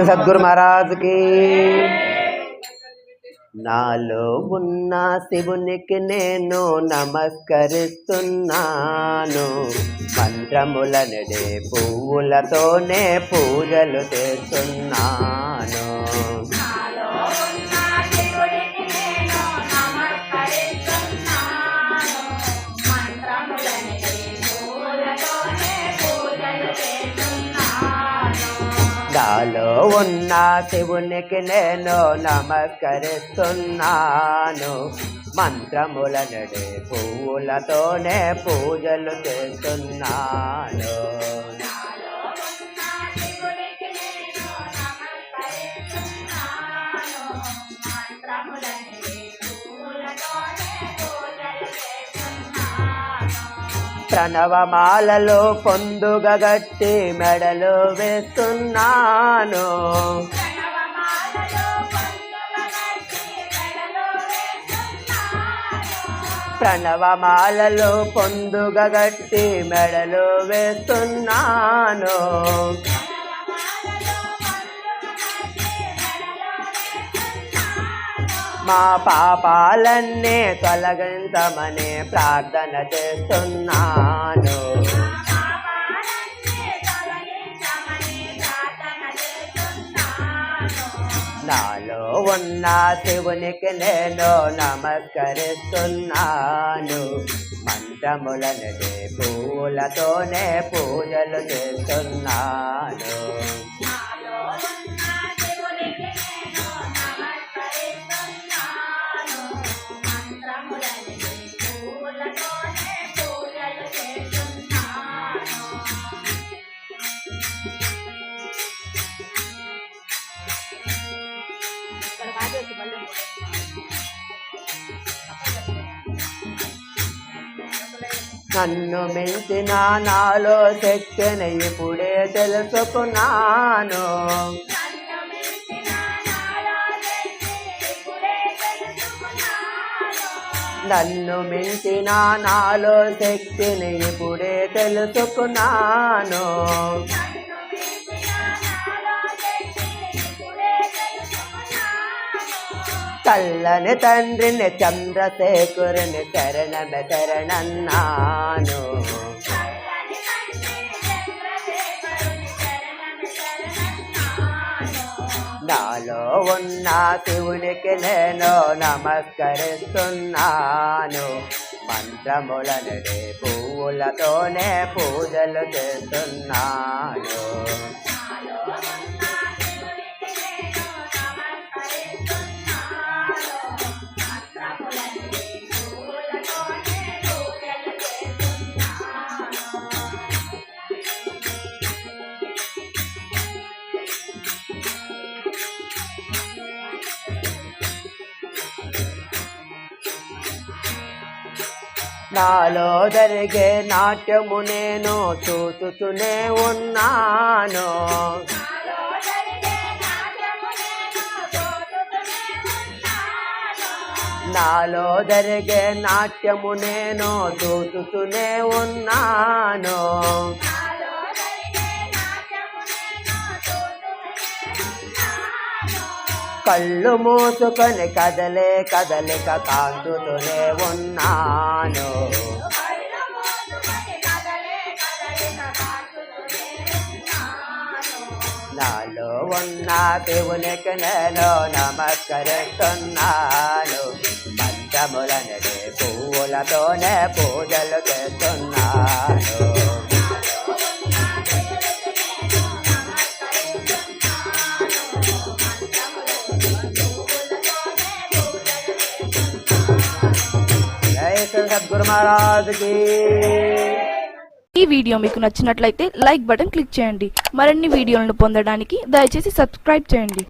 సద్గురు మహారాజ్ కి. నాలో ఉన్న శివునికి నేను నమస్కరిస్తున్నాను. మంత్రములనడే పువ్వులతోనే పూజలు చేస్తున్నాను. నాలో ఉన్న శివునికి నేను నమస్కరిస్తున్నాను. మంత్రములనడే పువ్వులతోనే పూజలు చేస్తున్నాను. ప్రణవమాలలో పొందుగా గట్టి మెడలు వేస్తున్నాను. ప్రణవమాలలో పొందుగా గట్టి మెడలు వేస్తున్నాను. మా పాపాలన్నీ తొలగించమని ప్రార్థన చేస్తున్నాను. నాలో ఉన్న శివునికి నేను నమస్కరిస్తున్నాను. మంత్రములనడే పూలతోనే పూజలు చేస్తున్నాను. నన్ను మించిన నాలో శక్తిని ఇప్పుడే తెలుసుకున్నాను. నన్ను మించిన నాలో శక్తిని ఇప్పుడే తెలుసుకున్నాను. చల్లని తండ్రిని చంద్రశేఖరుని శరణమే శరణన్నాను. నాలో ఉన్న శివునికి నేను నమస్కరిస్తున్నాను. మంత్రములనడే పువ్వులతోనే పూజలు చేస్తున్నాను. నాలో జరిగే నాట్యము నేను చూస్తూనే ఉన్నాను. నాలో జరిగే నాట్యము నేను చూస్తూనే ఉన్నాను. కళ్ళు మూసుకొని కదలే కదలిక కాంచుతూనే ఉన్నాను. నాలో ఉన్న దేవునికి నేను నమస్కరిస్తున్నాను. మంత్రములనడే పువ్వులతోనే పూజలు చేస్తున్నాను. సద్గురు మహారాజ్ కి. ఈ వీడియో మీకు నచ్చినట్లయితే లైక్ బటన్ క్లిక్ చేయండి. మరిన్ని వీడియోలను పొందడానికి దయచేసి సబ్స్క్రైబ్ చేయండి.